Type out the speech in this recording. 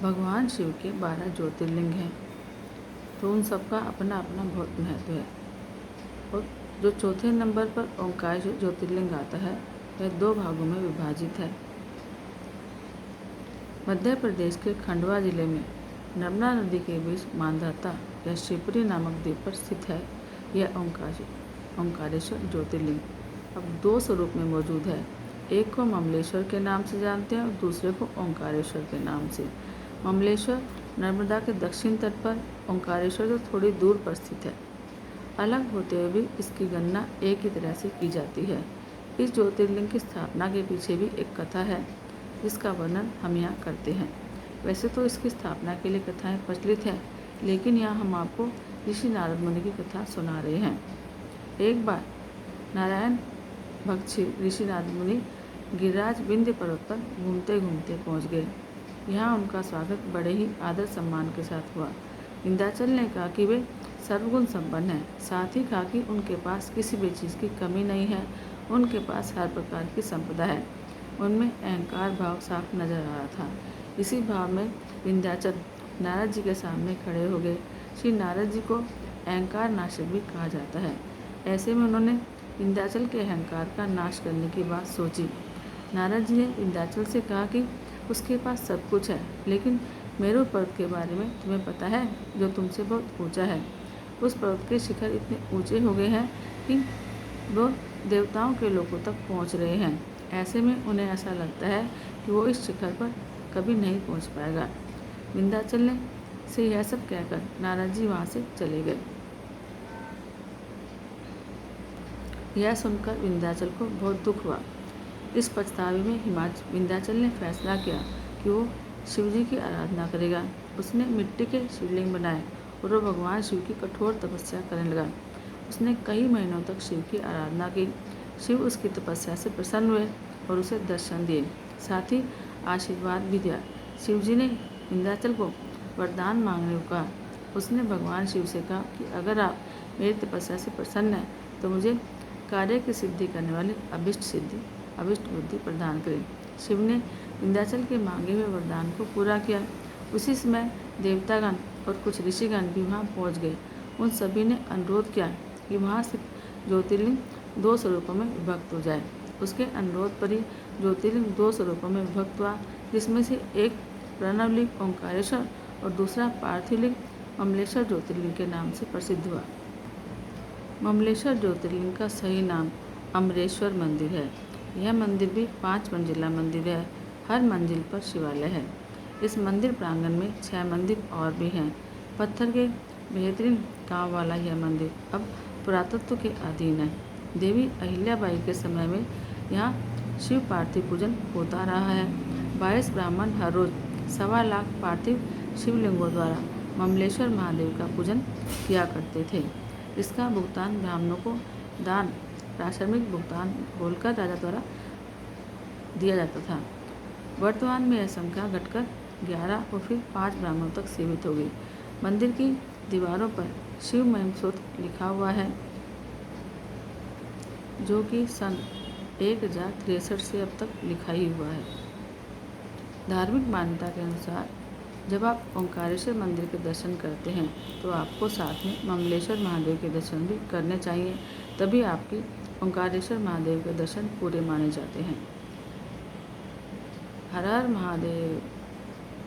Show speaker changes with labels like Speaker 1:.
Speaker 1: भगवान शिव के 12 ज्योतिर्लिंग हैं, तो उन सबका अपना अपना बहुत महत्व है। और जो चौथे नंबर पर ओंकार ज्योतिर्लिंग आता है, वह 2 भागों में विभाजित है। मध्य प्रदेश के खंडवा जिले में नर्मदा नदी के बीच मांधाता या शिवपुरी नामक द्वीप पर स्थित है यह ओंकारेश्वर ज्योतिर्लिंग। अब 2 स्वरूप में मौजूद है, एक को ममलेश्वर के नाम से जानते हैं और दूसरे को ओंकारेश्वर के नाम से। ममलेश्वर नर्मदा के दक्षिण तट पर, ओंकारेश्वर जो थोड़ी दूर पर स्थित है। अलग होते हुए भी इसकी गणना एक ही तरह से की जाती है। इस ज्योतिर्लिंग की स्थापना के पीछे भी एक कथा है, जिसका वर्णन हम यहाँ करते हैं। वैसे तो इसकी स्थापना के लिए कथाएं प्रचलित हैं, लेकिन यहाँ हम आपको ऋषि नारद मुनि की कथा सुना रहे हैं। एक बार नारायण भक्त ऋषि नारद मुनि गिरिराज विंध्य पर्वत पर घूमते घूमते पहुँच गए। यहाँ उनका स्वागत बड़े ही आदर सम्मान के साथ हुआ। विंध्याचल ने कहा कि वे सर्वगुण संपन्न हैं, साथ ही कहा कि उनके पास किसी भी चीज़ की कमी नहीं है, उनके पास हर प्रकार की संपदा है। उनमें अहंकार भाव साफ नजर आ रहा था। इसी भाव में विंध्याचल नारद जी के सामने खड़े हो गए। श्री नारद जी को अहंकार नाशक भी कहा जाता है। ऐसे में उन्होंने विंध्याचल के अहंकार का नाश करने की बात सोची। नारद जी ने विंध्याचल से कहा कि उसके पास सब कुछ है, लेकिन मेरू पर्वत के बारे में तुम्हें पता है, जो तुमसे बहुत ऊंचा है। उस पर्वत के शिखर इतने ऊंचे हो गए हैं कि वो देवताओं के लोगों तक पहुंच रहे हैं। ऐसे में उन्हें ऐसा लगता है कि वो इस शिखर पर कभी नहीं पहुंच पाएगा। विंध्याचल ने से यह सब कहकर नारद जी वहाँ से चले गए। यह सुनकर विंध्याचल को बहुत दुख हुआ। इस पछतावे में विंध्याचल ने फैसला किया कि वो शिव जी की आराधना करेगा। उसने मिट्टी के शिवलिंग बनाए और वो भगवान शिव की कठोर तपस्या करने लगा। उसने कई महीनों तक शिव की आराधना की। शिव उसकी तपस्या से प्रसन्न हुए और उसे दर्शन दिए, साथ ही आशीर्वाद भी दिया। शिव जी ने विंध्याचल को वरदान मांगने को कहा। उसने भगवान शिव से कहा कि अगर आप मेरी तपस्या से प्रसन्न हैं तो मुझे कार्य की सिद्धि करने वाली अभिष्ट बुद्धि प्रदान करें। शिव ने विंध्याचल के मांगे हुए वरदान को पूरा किया। उसी समय देवतागण और कुछ ऋषिगण भी वहाँ पहुँच गए। उन सभी ने अनुरोध किया कि वहाँ से ज्योतिर्लिंग 2 स्वरूपों में विभक्त हो जाए। उसके अनुरोध पर ही ज्योतिर्लिंग 2 स्वरूपों में विभक्त हुआ, जिसमें से एक प्रणवलिंग ओंकारेश्वर और दूसरा पार्थिवलिंग ममलेश्वर ज्योतिर्लिंग के नाम से प्रसिद्ध हुआ। ममलेश्वर ज्योतिर्लिंग का सही नाम अमरेश्वर मंदिर है। यह मंदिर भी 5 मंजिला मंदिर है। हर मंजिल पर शिवालय है। इस मंदिर प्रांगण में 6 मंदिर और भी हैं। पत्थर के बेहतरीन काम वाला यह मंदिर अब पुरातत्व के अधीन है। देवी अहिल्याबाई के समय में यहाँ शिव पार्थिव पूजन होता रहा है। 22 ब्राह्मण हर रोज 1.25 लाख पार्थिव शिवलिंगों द्वारा ममलेश्वर महादेव का पूजन किया करते थे। इसका भुगतान ब्राह्मणों को दान प्राथमिक भुगतान बोलकर राजा द्वारा दिया जाता था। वर्तमान में यह संख्या घटकर 11 और फिर 5 ब्राह्मणों तक सीमित हो गई। मंदिर की दीवारों पर शिव महिमा स्तोत्र लिखा हुआ है, जो कि सन 1063 से अब तक लिखा ही हुआ है। धार्मिक मान्यता के अनुसार जब आप ओंकारेश्वर मंदिर के दर्शन करते हैं तो आपको साथ में ममलेश्वर महादेव के दर्शन भी करने चाहिए, तभी आपके ओंकारेश्वर महादेव के दर्शन पूरे माने जाते हैं। हर हर महादेव।